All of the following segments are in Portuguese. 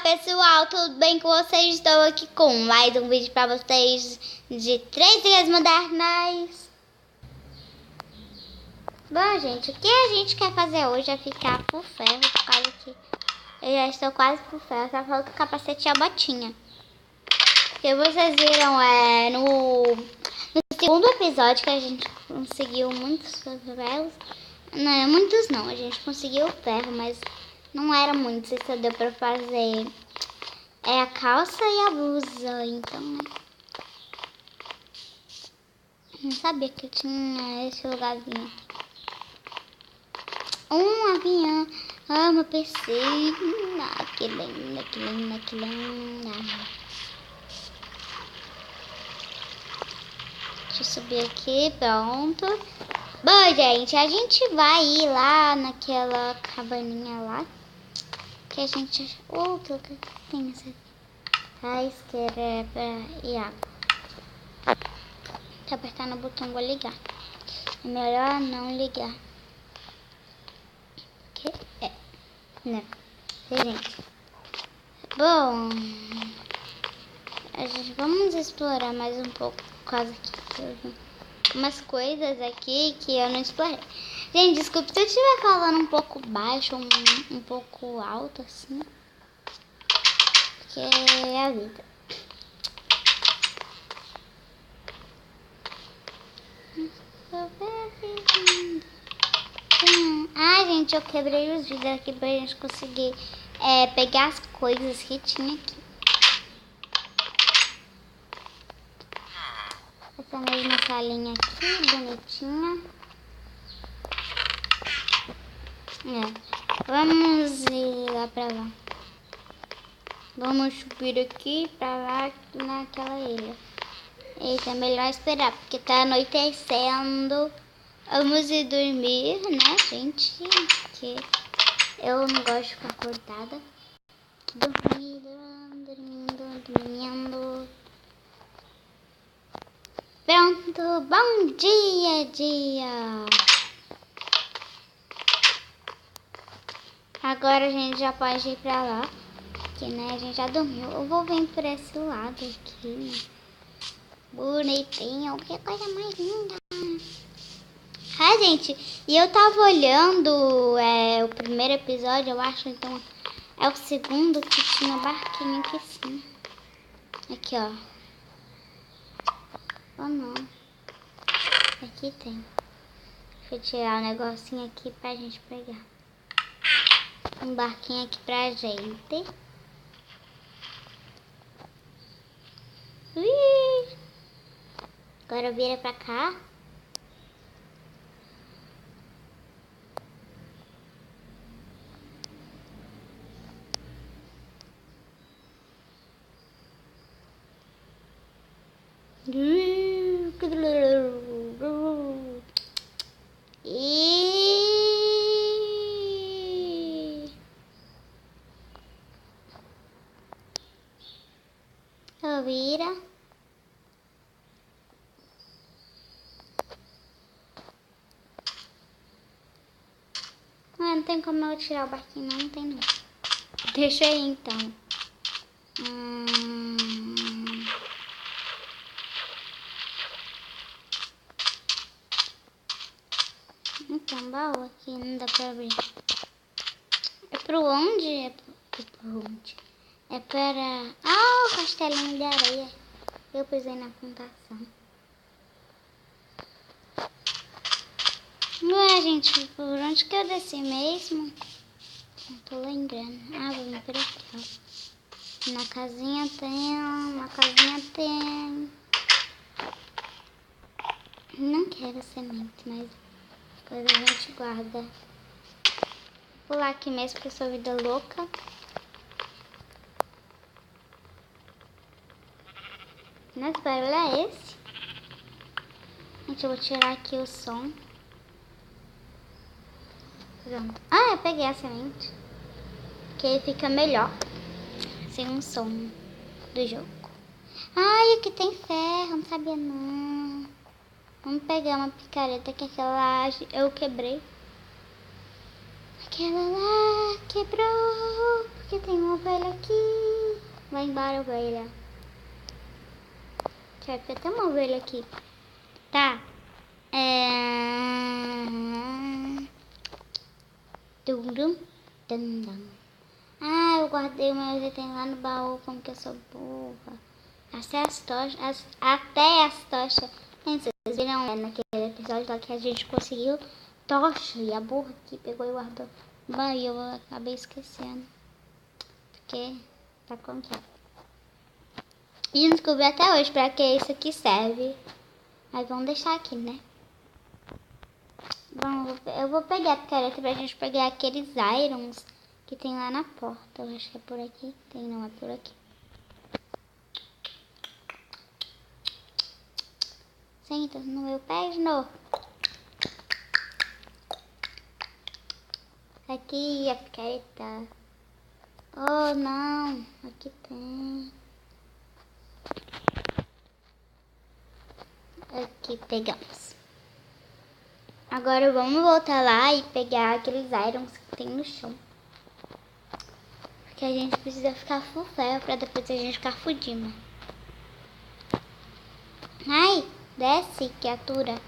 pessoal, tudo bem com vocês? Estou aqui com mais um vídeo pra vocês de 3 ilhas modernas. Bom, gente, o que a gente quer fazer hoje é ficar por ferro, por causa que eu já estou quase por ferro, só falta o capacete e a botinha. Que vocês viram no segundo episódio que a gente conseguiu muitos ferros. Não, muitos não, a gente conseguiu ferro, mas não era muito, só deu pra fazer a calça e a blusa, então, né? Não sabia que tinha esse lugarzinho. Um avião, meu PC, que linda, que linda, que linda. Deixa eu subir aqui, pronto. Bom, gente, a gente vai ir lá naquela cabaninha lá. Que a gente... Oh, que tem essa... isqueira e água. Se apertar no botão, vou ligar. É melhor não ligar. Que é? Não. Gente. Bom... vamos explorar mais um pouco. Por causa que eu vi umas coisas aqui que eu não explorei. Gente, desculpe se eu estiver falando um pouco baixo, um pouco alto, assim. Porque é a vida. Gente, eu quebrei os vidros aqui pra gente conseguir pegar as coisas que tinha aqui. Essa mesma salinha aqui, bonitinha. Vamos ir lá pra lá. Vamos subir aqui pra lá naquela ilha. Eita, é melhor esperar, porque tá anoitecendo. Vamos ir dormir, né, gente? Porque eu não gosto de ficar acordada. Dormindo. Pronto, bom dia. Agora a gente já pode ir pra lá. Porque, né, a gente já dormiu. Eu vou vir por esse lado aqui. Bonitinho, que coisa mais linda. Gente, e eu tava olhando o primeiro episódio, eu acho, então é o segundo que tinha barquinho aqui sim. Aqui, ó. Oh, não. Aqui tem. Deixa eu tirar o negocinho aqui pra gente pegar. Um barquinho aqui pra gente. Ui! Agora vira pra cá. Vira. Não tem como eu tirar o barquinho, não tem não. Deixa aí então. Então, baú aqui não dá pra abrir. É pro onde? É pro onde? É para... o castelinho de areia. Eu pisei na plantação. Ué, gente, por onde que eu desci mesmo? Não tô lembrando. Vamos por aqui, ó. Na casinha tem. Não quero semente, mas depois a gente guarda. Vou pular aqui mesmo, porque eu sou vida louca. Nossa, que barulho é esse? Gente, eu vou tirar aqui o som. Pronto. Eu peguei a semente. Porque fica melhor sem um som do jogo. Aqui tem ferro, não sabia não. Vamos pegar uma picareta que aquela eu quebrei. Aquela lá quebrou. Por que tem uma ovelha aqui. Vai embora, ovelha. Deixa eu ver, tem uma ovelha aqui. Tá. Dum, dum, dum, dum. Ah, eu guardei o meu item lá no baú, como que eu sou burra. Até as tochas. Vocês viram naquele episódio lá que a gente conseguiu tocha e a burra que pegou e guardou. Bom, e eu acabei esquecendo. Porque tá contado. E não descobri até hoje pra que isso aqui serve. Mas vamos deixar aqui, né? Bom, eu vou pegar a picareta pra gente pegar aqueles irons que tem lá na porta. Eu acho que é por aqui. Tem, não, é por aqui. Senta no meu pé de novo. Aqui a picareta. Oh, não. Aqui tem. Aqui pegamos. Agora vamos voltar lá e pegar aqueles irons que tem no chão. Porque a gente precisa ficar full ferro pra depois a gente ficar fudindo. Ai, desce, criatura.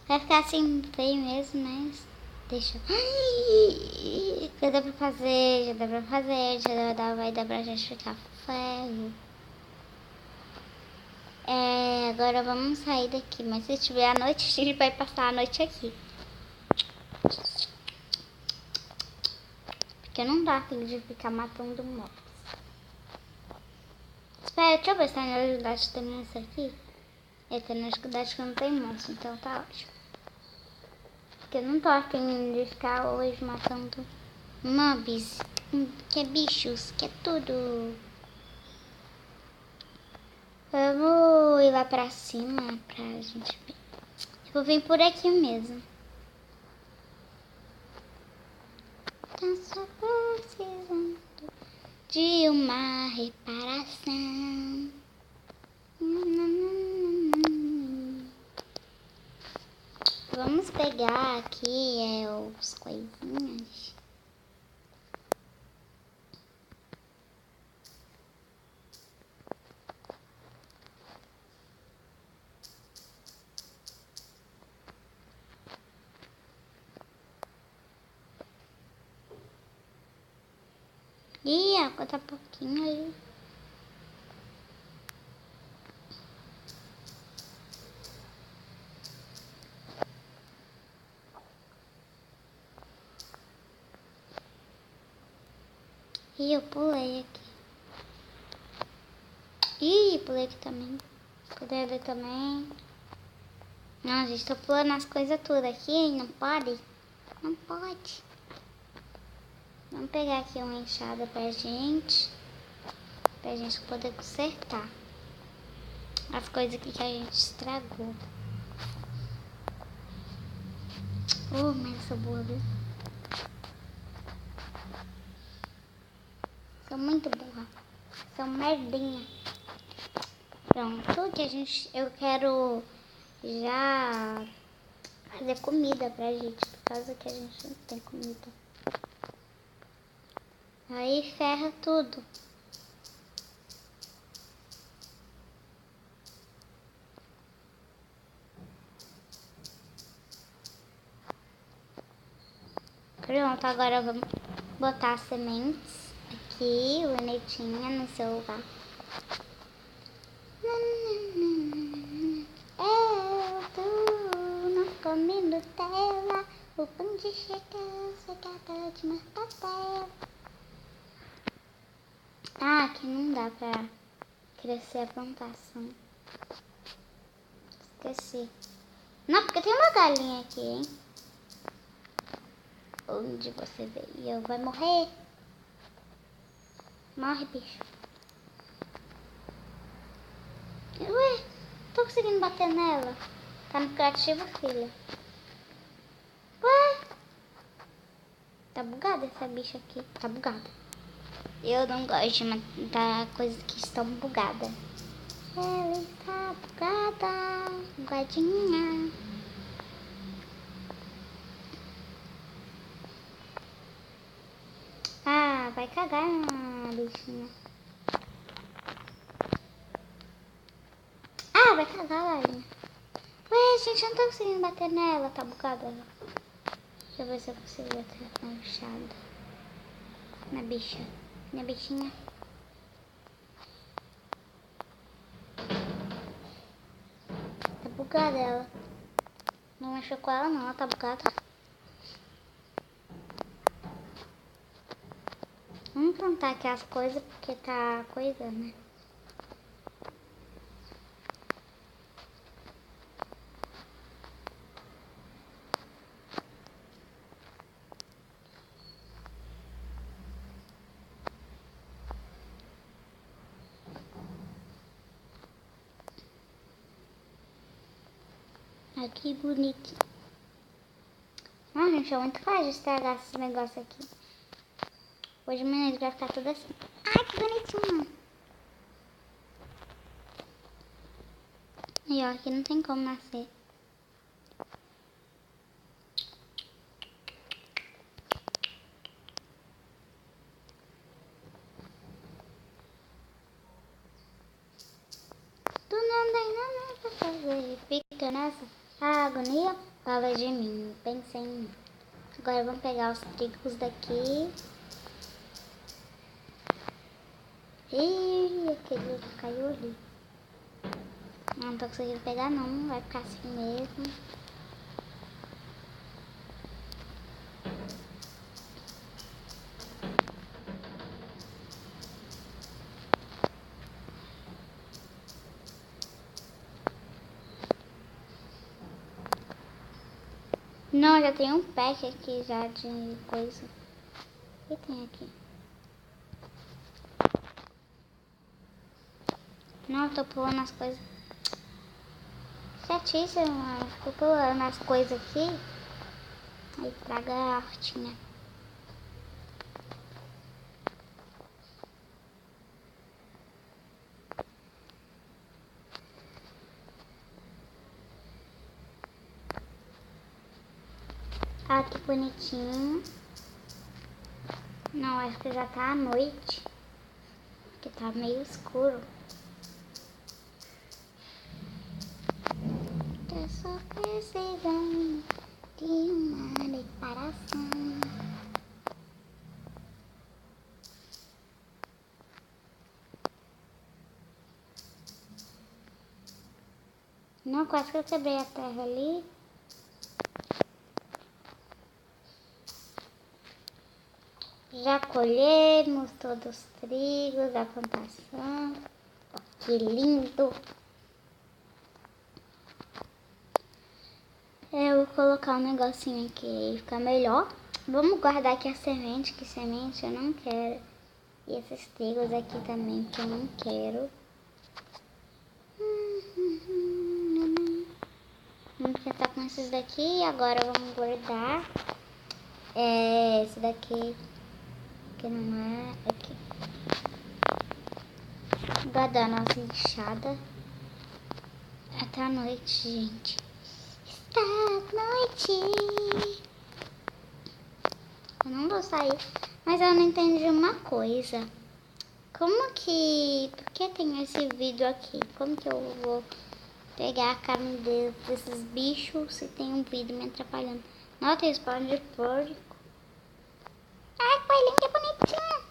Vai ficar assim feio mesmo, mas deixa. Ai, já dá pra fazer, vai dar pra gente ficar ferro. Agora vamos sair daqui, mas se tiver a noite, a gente vai passar a noite aqui. Porque não dá fim de ficar matando mobs. Espera, deixa eu ver se tá na agilidade também isso aqui. Tá na agilidade que não tem monstro, então tá ótimo. Porque eu não tô afim de ficar hoje matando mobs, que é bichos, que é tudo. Vamos ir lá pra cima pra gente ver. Eu vou vir por aqui mesmo. Tá só precisando de uma reparação. Vamos pegar aqui os coisinhas. Ih, a água tá pouquinho ali. Ih, eu pulei aqui. Ih, pulei aqui também. Pulei ali também. Não, gente, tô pulando as coisas tudo aqui. Não pode? Não pode. Vamos pegar aqui uma enxada pra gente poder consertar as coisas aqui que a gente estragou. Oh, mas eu sou boa, viu? Sou muito burra. Sou merdinha. Pronto, que eu quero já fazer comida pra gente, por causa que a gente não tem comida. Aí ferra tudo. Pronto, agora vamos botar as sementes aqui, bonitinha no seu lugar. Eu tô não comi Nutella, o pão de chegou, chegada de mortadela. Ah, aqui não dá pra crescer a plantação. Esqueci. Não, porque tem uma galinha aqui, hein? Onde você veio? Vai morrer. Morre, bicho. Ué, tô conseguindo bater nela. Tá no criativo, filha. Ué, Tá bugada essa bicha aqui. Tá bugada. Eu não gosto de matar coisas que estão bugadas. Ela está bugada. Bugadinha. Ah, vai cagar na bichinha. Ah, vai cagar, galinha. Ué, gente, eu não tô conseguindo bater nela. Tá bugada. Deixa eu ver se eu consigo bater com a machado. Na bicha. Na bichinha. Tá bugada ela. Não mexeu com ela não, ela tá bugada. Vamos plantar aqui as coisas porque tá coisa, né? Aqui bonito. Ah, gente, é muito fácil estragar esse negócio aqui. Hoje amanhã vai ficar tudo assim. Ai, que bonitinho. E ó, aqui não tem como nascer. Tu não tem nada pra fazer. Fica nessa agonia. Fala de mim, pensa em mim. Agora vamos pegar os trigos daqui. Ih, aquele caiu ali. Não tô conseguindo pegar não, vai ficar assim mesmo. Não, já tem um pack aqui já de coisa. O que tem aqui? Não, eu tô pulando as coisas. Chatice, mano. Fico pulando as coisas aqui. Aí traga a hortinha. Ah, que bonitinho. Não, acho que já tá à noite. Porque tá meio escuro. Eu só precisando de uma reparação. Não, quase que eu quebrei a terra ali. Já colhemos todos os trigos da plantação. Ó, que lindo! Eu vou colocar um negocinho aqui e ficar melhor. Vamos guardar aqui a semente, que semente eu não quero. E esses trigos aqui também, que eu não quero. Vamos tentar com esses daqui e agora vamos guardar. Esse daqui, que não é aqui. Guardar a nossa enxada. Até a noite, gente. Está noite. Eu não vou sair, mas eu não entendi uma coisa. Como que... Por que tem esse vidro aqui? Como que eu vou pegar a carne desses bichos se tem um vidro me atrapalhando? Não, tem spawn de porco. Ai, coelhinho, que bonitinho.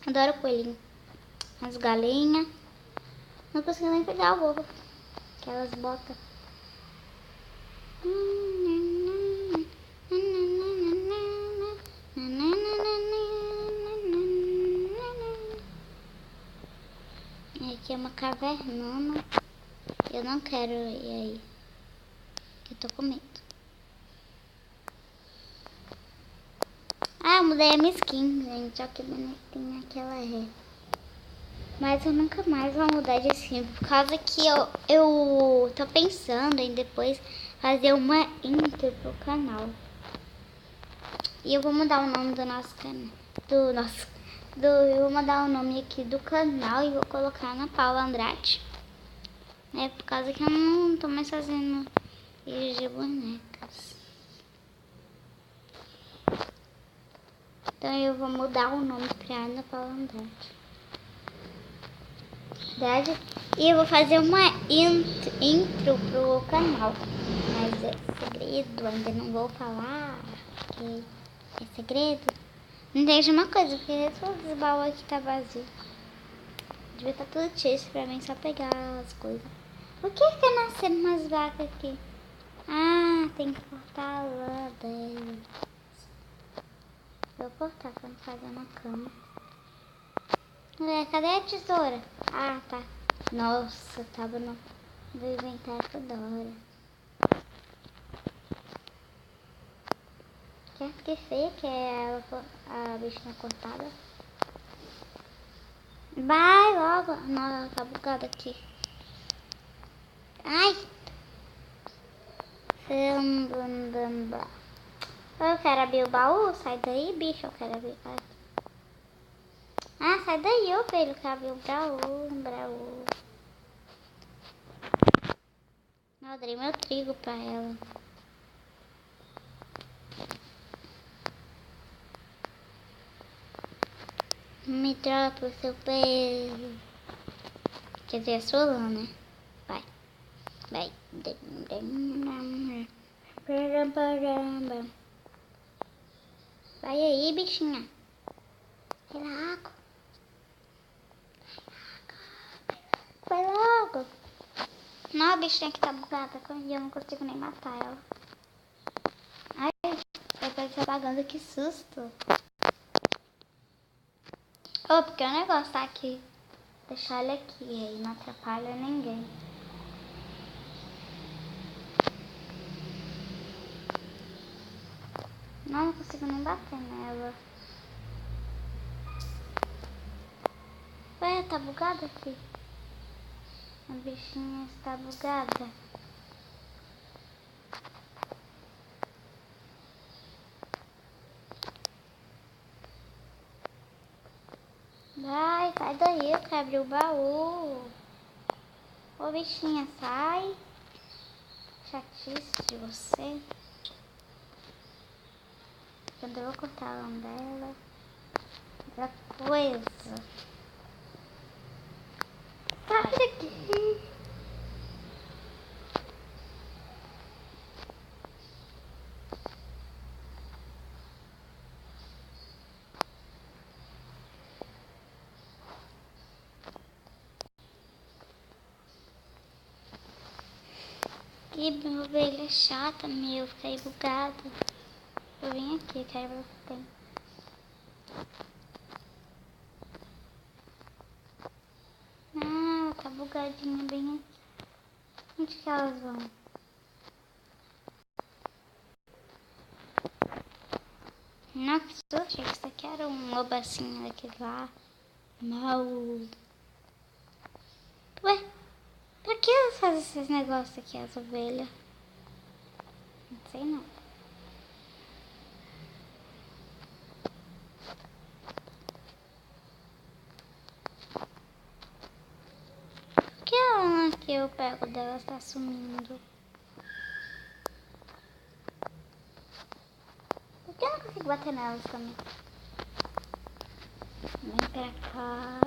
Adoro coelhinho. As galinhas. Não consigo nem pegar o ovo que elas botam. Aqui é uma cavernona. Eu não quero ir aí. Eu tô com medo. Ah, eu mudei a minha skin, gente. Olha que bonitinha que ela é. Mas eu nunca mais vou mudar de skin. Por causa que eu tô pensando em depois fazer uma intro pro canal. E eu vou mudar o nome do nosso canal. Eu vou mudar o nome aqui do canal e vou colocar na Paula Andrade. É por causa que eu não tô mais fazendo vídeos de bonecas. Então eu vou mudar o nome pra Ana Paula Andrade. E eu vou fazer uma intro pro canal. Mas é segredo, ainda não vou falar. Porque é segredo. Não deixa uma coisa, porque todos os baús aqui tá vazio. Devia estar tudo cheio pra mim só pegar as coisas. Por que fica nascendo umas vacas aqui? Ah, tem que cortar a lã dela. Vou cortar pra não fazer uma cama. Cadê a tesoura? Ah, tá. Nossa, tava no inventário toda hora. Que feia que é a bichinha cortada. Vai logo. Nossa, tá bugado aqui. Ai. Eu quero abrir o baú. Sai daí, bicho. Eu quero abrir. Ah, sai daí, ô filho. Eu quero abrir o baú. Eu dei meu trigo pra ela. Me troca o seu peso. Quer dizer, a sua lã, né? Vai. Vai. Vai aí, bichinha. Vai logo. Não, a bichinha que tá bugada. Eu não consigo nem matar ela. Ai, eu tô se apagando, que susto. Porque o negócio tá aqui. Deixar ele aqui, aí não atrapalha ninguém. Não consigo nem bater nela. Ué, tá bugada aqui. A bichinha está bugada. Vai, sai daí, eu quero abrir o baú. Ô bichinha, sai. Chatice de você. Quando eu vou cortar a lã dela. Outra coisa. Sai daqui. Que ovelha chata, meu. Fiquei bugada. Eu vim aqui, quero ver o que tem. Ah, tá bugadinha bem aqui. Onde que elas vão? Nossa, achei que isso aqui era um obacinho daquele lá. Mal. Ué, pra que elas fazem esses negócios aqui, as ovelhas? Não sei não. Por que a lã que eu pego delas tá sumindo? Por que eu não consigo bater nelas também? Vem pra cá.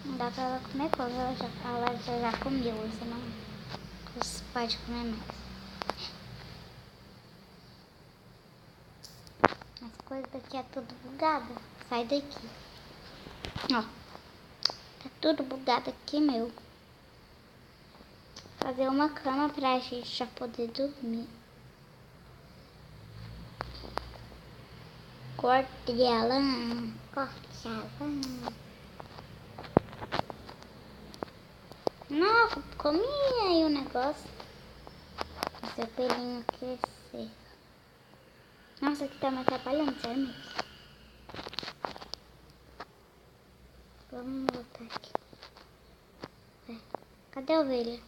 Não dá pra ela comer coisa, ela já comeu, você não pode comer mais. As coisas daqui é tudo bugada. Sai daqui. Ó, tá tudo bugado aqui, meu. Fazer uma cama pra gente já poder dormir. Corte ela. Corte ela. Nossa, comi aí o negócio. O seu pelinho crescer. Nossa, aqui tá me atrapalhando, sério mesmo. Vamos voltar aqui. Cadê a ovelha?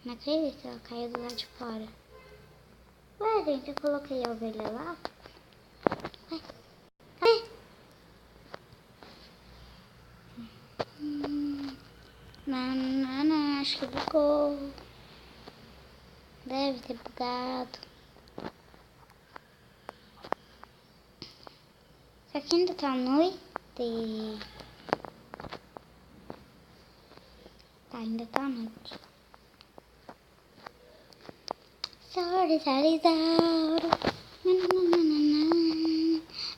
Não acredito que ela caiu do lado de fora. Ué, gente, eu coloquei a ovelha lá. Ué, cadê? Não, acho que bugou. Deve ter bugado. Isso aqui ainda tá à noite. Tá, ainda tá à noite. Sorry.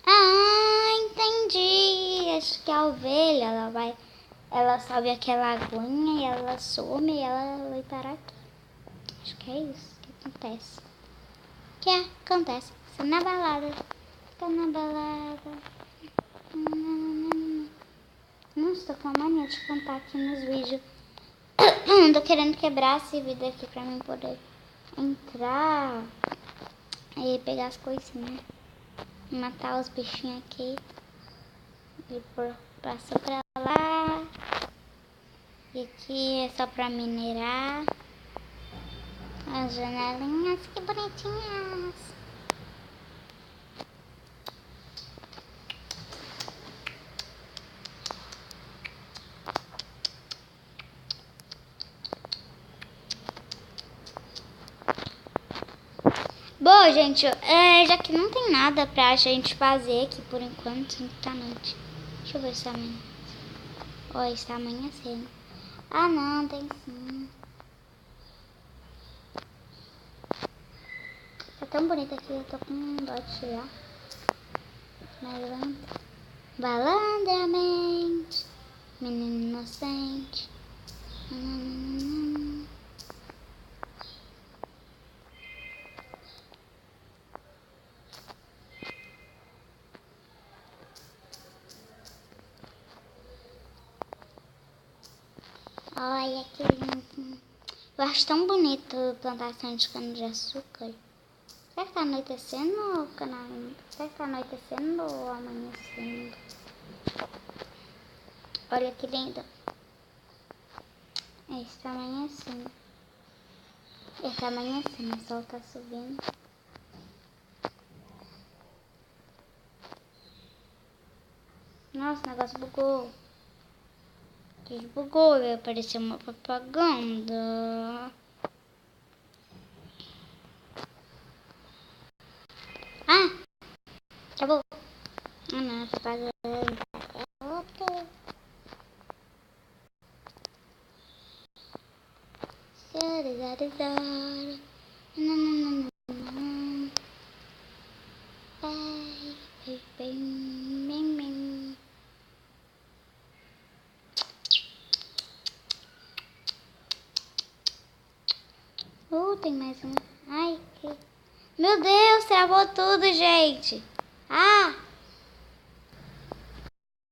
Ah, entendi. Acho que a ovelha, ela sobe aquela aguinha e ela some e ela vai parar aqui. Acho que é isso que acontece. Acontece. Fica na balada. Nossa, tô com a mania de cantar aqui nos vídeos. Tô querendo quebrar esse vídeo aqui pra mim poder entrar e pegar as coisinhas. Matar os bichinhos aqui. E passou pra lá. E aqui é só pra minerar. As janelinhas, que bonitinhas. Bom, gente, já que não tem nada pra gente fazer aqui por enquanto, tá noite. Deixa eu ver se amanhã. Ó, está amanhecendo. Ah, não, tem sim. Tá tão bonito aqui, eu tô com dó de tirar. Mas balandramente, menino inocente. Olha que lindo. Eu acho tão bonito plantação de cana-de-açúcar. Será que tá anoitecendo ou será que tá anoitecendo ou amanhecendo? Olha que lindo. Está amanhecendo. Está amanhecendo, o sol tá subindo. Nossa, o negócio bugou. Desbugou, vai aparecer uma propaganda. Ah, acabou. Ah, não, propaganda. É outra. Tem mais um. Ai, que... Meu Deus, travou tudo, gente. Ah!